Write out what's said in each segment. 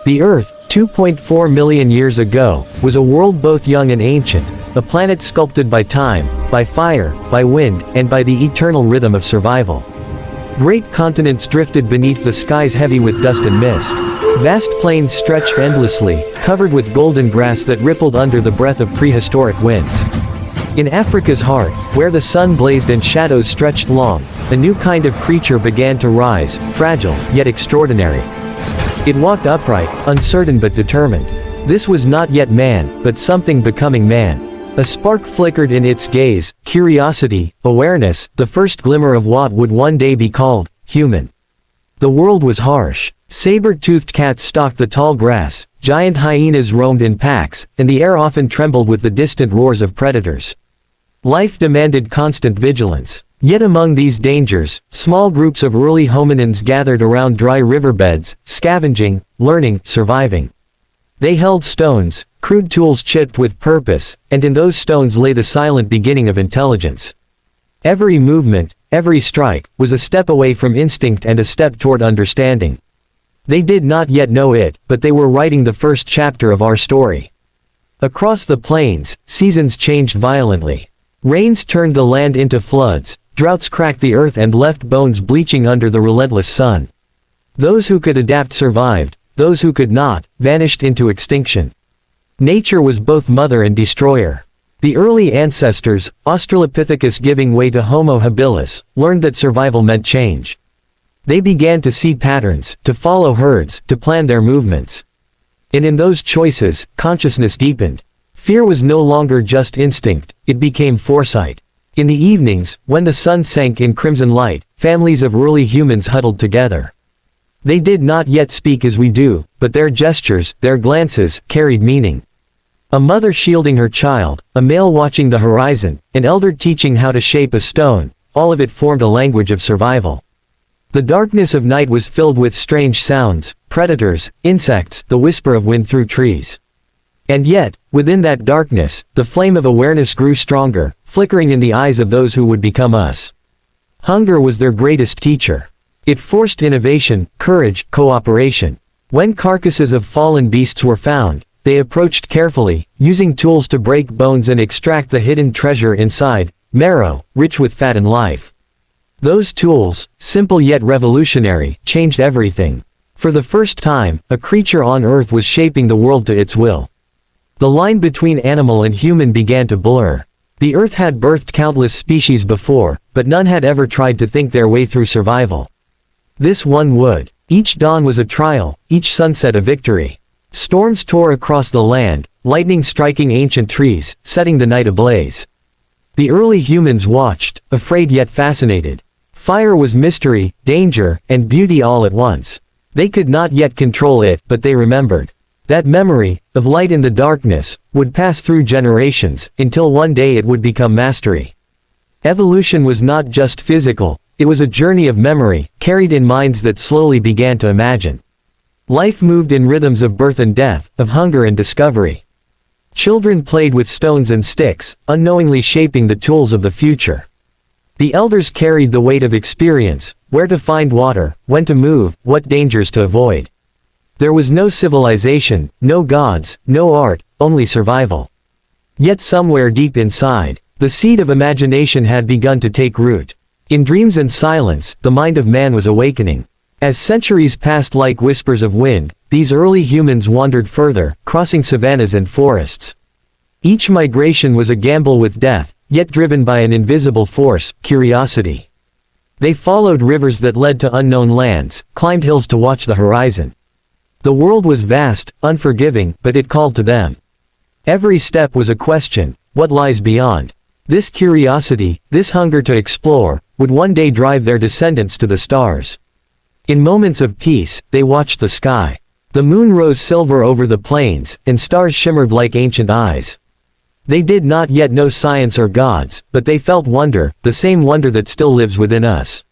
The Earth, 2.4 million years ago, was a world both young and ancient, a planet sculpted by time, by fire, by wind, and by the eternal rhythm of survival. Great continents drifted beneath the skies heavy with dust and mist. Vast plains stretched endlessly, covered with golden grass that rippled under the breath of prehistoric winds. In Africa's heart, where the sun blazed and shadows stretched long, a new kind of creature began to rise, fragile, yet extraordinary. It walked upright, uncertain but determined. This was not yet man, but something becoming man. A spark flickered in its gaze, curiosity, awareness, the first glimmer of what would one day be called human. The world was harsh. Saber-toothed cats stalked the tall grass, giant hyenas roamed in packs, and the air often trembled with the distant roars of predators. Life demanded constant vigilance. Yet among these dangers, small groups of early hominins gathered around dry riverbeds, scavenging, learning, surviving. They held stones, crude tools chipped with purpose, and in those stones lay the silent beginning of intelligence. Every movement, every strike, was a step away from instinct and a step toward understanding. They did not yet know it, but they were writing the first chapter of our story. Across the plains, seasons changed violently. Rains turned the land into floods, droughts cracked the earth and left bones bleaching under the relentless sun. Those who could adapt survived, those who could not, vanished into extinction. Nature was both mother and destroyer. The early ancestors, Australopithecus giving way to Homo habilis, learned that survival meant change. They began to see patterns, to follow herds, to plan their movements. And in those choices, consciousness deepened. Fear was no longer just instinct, it became foresight. In the evenings, when the sun sank in crimson light, families of early humans huddled together. They did not yet speak as we do, but their gestures, their glances, carried meaning. A mother shielding her child, a male watching the horizon, an elder teaching how to shape a stone, all of it formed a language of survival. The darkness of night was filled with strange sounds, predators, insects, the whisper of wind through trees. And yet, within that darkness, the flame of awareness grew stronger, flickering in the eyes of those who would become us. Hunger was their greatest teacher. It forced innovation, courage, cooperation. When carcasses of fallen beasts were found, they approached carefully, using tools to break bones and extract the hidden treasure inside, marrow, rich with fat and life. Those tools, simple yet revolutionary, changed everything. For the first time, a creature on Earth was shaping the world to its will. The line between animal and human began to blur. The Earth had birthed countless species before, but none had ever tried to think their way through survival. This one would. Each dawn was a trial, each sunset a victory. Storms tore across the land, lightning striking ancient trees, setting the night ablaze. The early humans watched, afraid yet fascinated. Fire was mystery, danger, and beauty all at once. They could not yet control it, but they remembered. That memory, of light in the darkness, would pass through generations, until one day it would become mastery. Evolution was not just physical, it was a journey of memory, carried in minds that slowly began to imagine. Life moved in rhythms of birth and death, of hunger and discovery. Children played with stones and sticks, unknowingly shaping the tools of the future. The elders carried the weight of experience, where to find water, when to move, what dangers to avoid. There was no civilization, no gods, no art, only survival. Yet somewhere deep inside, the seed of imagination had begun to take root. In dreams and silence, the mind of man was awakening. As centuries passed like whispers of wind, these early humans wandered further, crossing savannas and forests. Each migration was a gamble with death, yet driven by an invisible force, curiosity. They followed rivers that led to unknown lands, climbed hills to watch the horizon. The world was vast, unforgiving, but it called to them. Every step was a question, what lies beyond? This curiosity, this hunger to explore, would one day drive their descendants to the stars. In moments of peace, they watched the sky. The moon rose silver over the plains, and stars shimmered like ancient eyes. They did not yet know science or gods, but they felt wonder, the same wonder that still lives within us.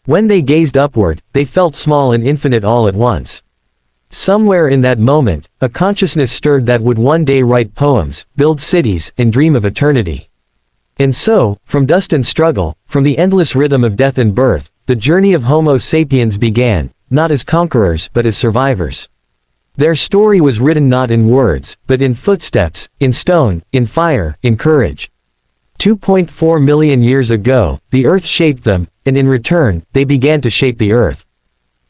When they gazed upward, they felt small and infinite all at once. Somewhere in that moment, a consciousness stirred that would one day write poems, build cities, and dream of eternity. And so, from dust and struggle, from the endless rhythm of death and birth, the journey of Homo sapiens began, not as conquerors but as survivors. Their story was written not in words, but in footsteps, in stone, in fire, in courage. 2.4 million years ago, the earth shaped them, and in return, they began to shape the earth.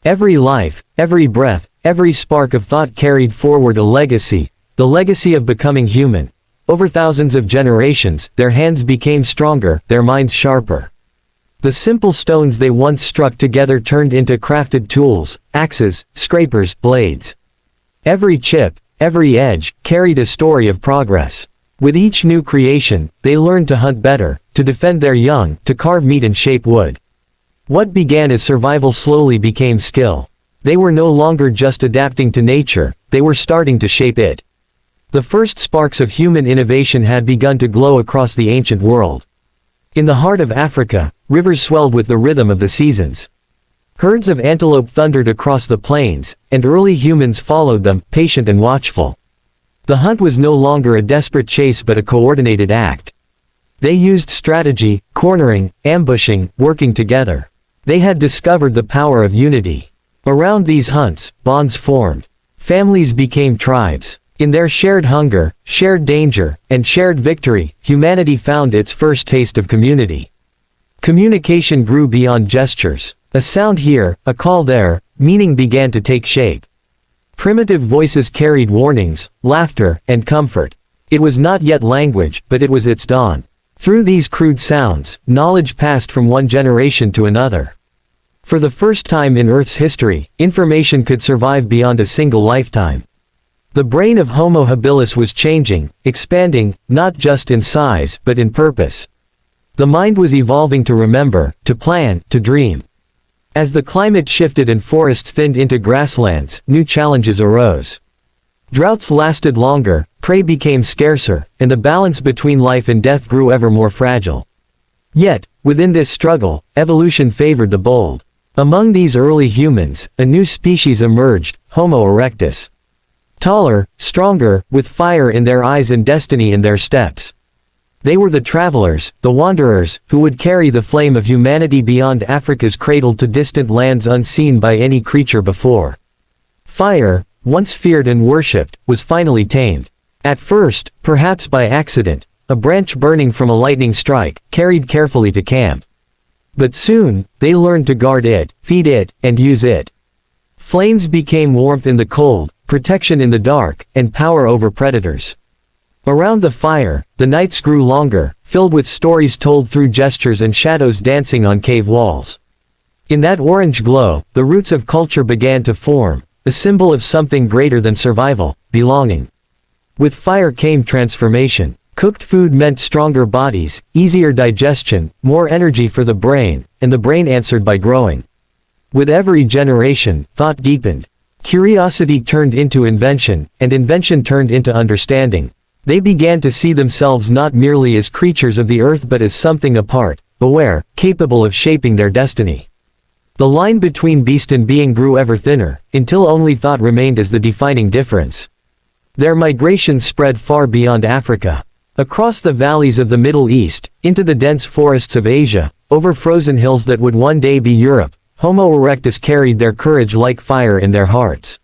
Every life, every breath, every spark of thought carried forward a legacy, the legacy of becoming human. Over thousands of generations, their hands became stronger, their minds sharper. The simple stones they once struck together turned into crafted tools, axes, scrapers, blades. Every chip, every edge, carried a story of progress. With each new creation, they learned to hunt better, to defend their young, to carve meat and shape wood. What began as survival slowly became skill. They were no longer just adapting to nature, they were starting to shape it. The first sparks of human innovation had begun to glow across the ancient world. In the heart of Africa, rivers swelled with the rhythm of the seasons. Herds of antelope thundered across the plains, and early humans followed them, patient and watchful. The hunt was no longer a desperate chase but a coordinated act. They used strategy, cornering, ambushing, working together. They had discovered the power of unity. Around these hunts, bonds formed. Families became tribes. In their shared hunger, shared danger, and shared victory, humanity found its first taste of community. Communication grew beyond gestures. A sound here, a call there, meaning began to take shape. Primitive voices carried warnings, laughter, and comfort. It was not yet language, but it was its dawn. Through these crude sounds, knowledge passed from one generation to another. For the first time in Earth's history, information could survive beyond a single lifetime. The brain of Homo habilis was changing, expanding, not just in size, but in purpose. The mind was evolving to remember, to plan, to dream. As the climate shifted and forests thinned into grasslands, new challenges arose. Droughts lasted longer, prey became scarcer, and the balance between life and death grew ever more fragile. Yet, within this struggle, evolution favored the bold. Among these early humans, a new species emerged, Homo erectus. Taller, stronger, with fire in their eyes and destiny in their steps. They were the travelers, the wanderers, who would carry the flame of humanity beyond Africa's cradle to distant lands unseen by any creature before. Fire, once feared and worshipped, was finally tamed. At first, perhaps by accident, a branch burning from a lightning strike, carried carefully to camp. But soon, they learned to guard it, feed it, and use it. Flames became warmth in the cold, protection in the dark, and power over predators. Around the fire, the nights grew longer, filled with stories told through gestures and shadows dancing on cave walls. In that orange glow, the roots of culture began to form, a symbol of something greater than survival, belonging. With fire came transformation. Cooked food meant stronger bodies, easier digestion, more energy for the brain, and the brain answered by growing. With every generation, thought deepened. Curiosity turned into invention, and invention turned into understanding. They began to see themselves not merely as creatures of the earth but as something apart, aware, capable of shaping their destiny. The line between beast and being grew ever thinner, until only thought remained as the defining difference. Their migration spread far beyond Africa. Across the valleys of the Middle East, into the dense forests of Asia, over frozen hills that would one day be Europe, Homo erectus carried their courage like fire in their hearts.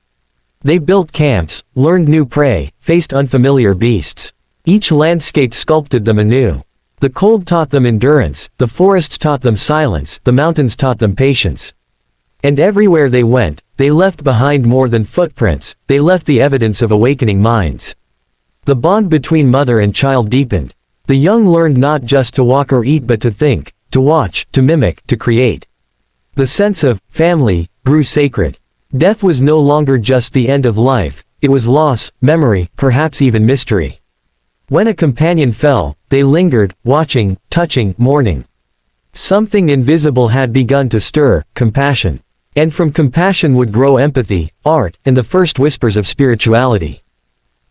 They built camps, learned new prey, faced unfamiliar beasts. Each landscape sculpted them anew. The cold taught them endurance, the forests taught them silence, the mountains taught them patience. And everywhere they went, they left behind more than footprints, they left the evidence of awakening minds. The bond between mother and child deepened. The young learned not just to walk or eat but to think, to watch, to mimic, to create. The sense of family grew sacred. Death was no longer just the end of life, it was loss, memory, perhaps even mystery. When a companion fell, they lingered, watching, touching, mourning. Something invisible had begun to stir, compassion. And from compassion would grow empathy, art, and the first whispers of spirituality.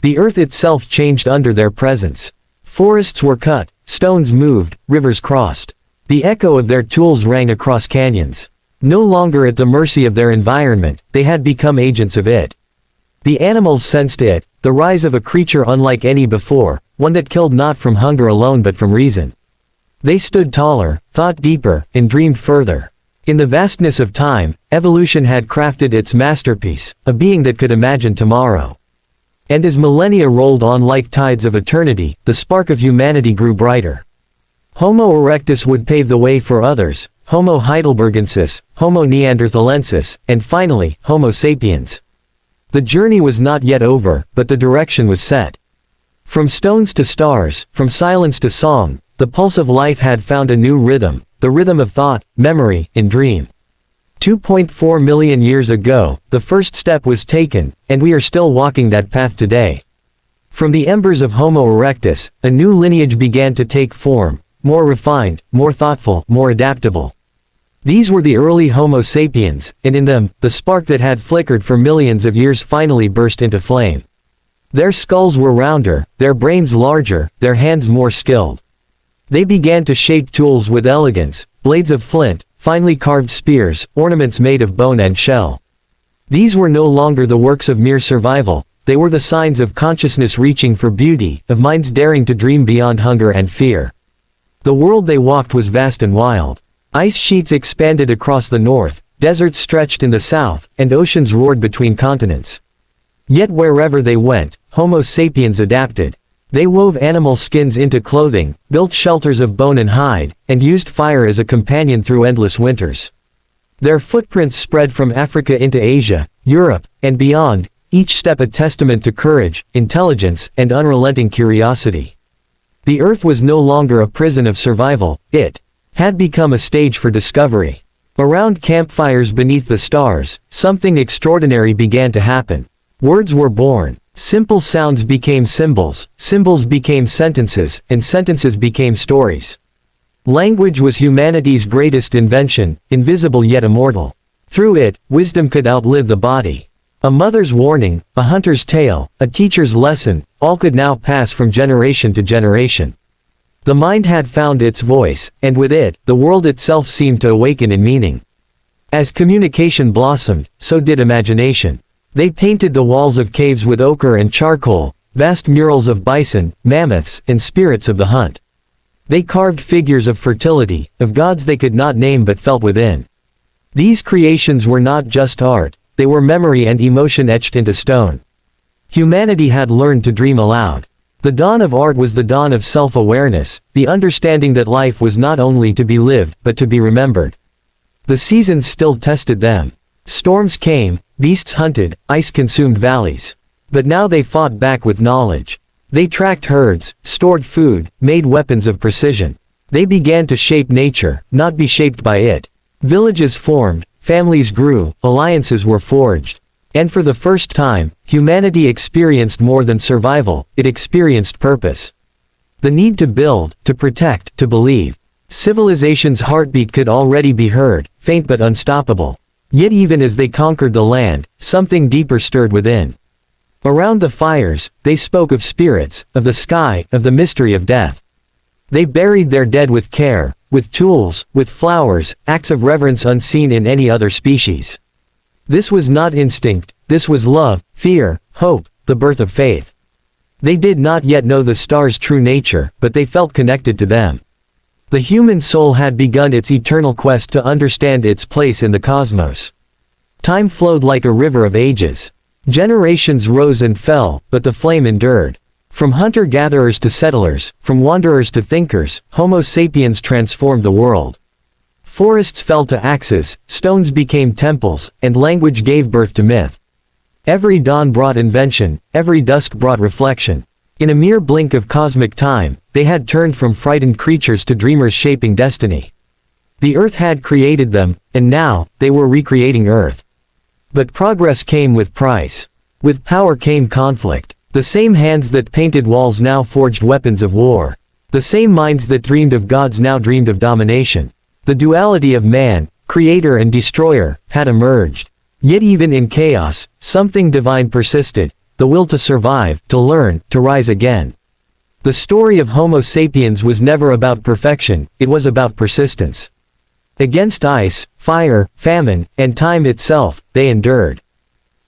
The earth itself changed under their presence. Forests were cut, stones moved, rivers crossed. The echo of their tools rang across canyons. No longer at the mercy of their environment, they had become agents of it. The animals sensed it, the rise of a creature unlike any before, one that killed not from hunger alone but from reason. They stood taller, thought deeper, and dreamed further. In the vastness of time, evolution had crafted its masterpiece, a being that could imagine tomorrow. And as millennia rolled on like tides of eternity, the spark of humanity grew brighter. Homo erectus would pave the way for others, Homo heidelbergensis, Homo neanderthalensis, and finally, Homo sapiens. The journey was not yet over, but the direction was set. From stones to stars, from silence to song, the pulse of life had found a new rhythm, the rhythm of thought, memory, and dream. 2.4 million years ago, the first step was taken, and we are still walking that path today. From the embers of Homo erectus, a new lineage began to take form, more refined, more thoughtful, more adaptable. These were the early Homo sapiens, and in them, the spark that had flickered for millions of years finally burst into flame. Their skulls were rounder, their brains larger, their hands more skilled. They began to shape tools with elegance, blades of flint, finely carved spears, ornaments made of bone and shell. These were no longer the works of mere survival, they were the signs of consciousness reaching for beauty, of minds daring to dream beyond hunger and fear. The world they walked was vast and wild. Ice sheets expanded across the north, deserts stretched in the south, and oceans roared between continents. Yet wherever they went, Homo sapiens adapted. They wove animal skins into clothing, built shelters of bone and hide, and used fire as a companion through endless winters. Their footprints spread from Africa into Asia, Europe, and beyond, each step a testament to courage, intelligence, and unrelenting curiosity. The earth was no longer a prison of survival, it had become a stage for discovery. Around campfires beneath the stars, something extraordinary began to happen. Words were born. Simple sounds became symbols, symbols became sentences, and sentences became stories. Language was humanity's greatest invention, invisible yet immortal. Through it, wisdom could outlive the body. A mother's warning, a hunter's tale, a teacher's lesson, all could now pass from generation to generation. The mind had found its voice, and with it, the world itself seemed to awaken in meaning. As communication blossomed, so did imagination. They painted the walls of caves with ochre and charcoal, vast murals of bison, mammoths, and spirits of the hunt. They carved figures of fertility, of gods they could not name but felt within. These creations were not just art, they were memory and emotion etched into stone. Humanity had learned to dream aloud. The dawn of art was the dawn of self-awareness, the understanding that life was not only to be lived, but to be remembered. The seasons still tested them. Storms came, beasts hunted, ice consumed valleys. But now they fought back with knowledge. They tracked herds, stored food, made weapons of precision. They began to shape nature, not be shaped by it. Villages formed, families grew, alliances were forged. And for the first time, humanity experienced more than survival, it experienced purpose. The need to build, to protect, to believe. Civilization's heartbeat could already be heard, faint but unstoppable. Yet even as they conquered the land, something deeper stirred within. Around the fires, they spoke of spirits, of the sky, of the mystery of death. They buried their dead with care, with tools, with flowers, acts of reverence unseen in any other species. This was not instinct, this was love, fear, hope, the birth of faith. They did not yet know the stars' true nature, but they felt connected to them. The human soul had begun its eternal quest to understand its place in the cosmos. Time flowed like a river of ages. Generations rose and fell, but the flame endured. From hunter-gatherers to settlers, from wanderers to thinkers, Homo sapiens transformed the world. Forests fell to axes, stones became temples, and language gave birth to myth. Every dawn brought invention, every dusk brought reflection. In a mere blink of cosmic time, they had turned from frightened creatures to dreamers shaping destiny. The earth had created them, and now, they were recreating earth. But progress came with price. With power came conflict. The same hands that painted walls now forged weapons of war. The same minds that dreamed of gods now dreamed of domination. The duality of man, creator and destroyer, had emerged. Yet even in chaos, something divine persisted. The will to survive, to learn, to rise again. The story of Homo sapiens was never about perfection, it was about persistence. Against ice, fire, famine, and time itself, they endured.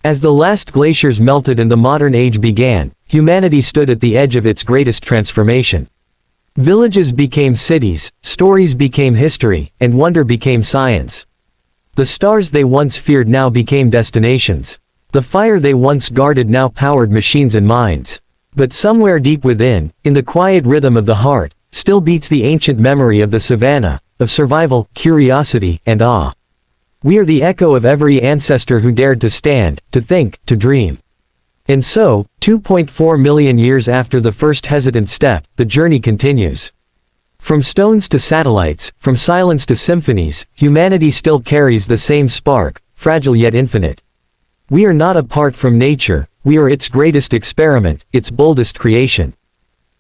As the last glaciers melted and the modern age began, humanity stood at the edge of its greatest transformation. Villages became cities, stories became history, and wonder became science. The stars they once feared now became destinations. The fire they once guarded now powered machines and minds. But somewhere deep within, in the quiet rhythm of the heart, still beats the ancient memory of the savannah, of survival, curiosity, and awe. We are the echo of every ancestor who dared to stand, to think, to dream. And so, 2.4 million years after the first hesitant step, the journey continues. From stones to satellites, from silence to symphonies, humanity still carries the same spark, fragile yet infinite. We are not apart from nature, we are its greatest experiment, its boldest creation.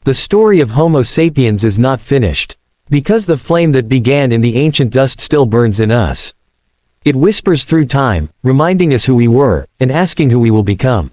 The story of Homo sapiens is not finished. Because the flame that began in the ancient dust still burns in us. It whispers through time, reminding us who we were, and asking who we will become.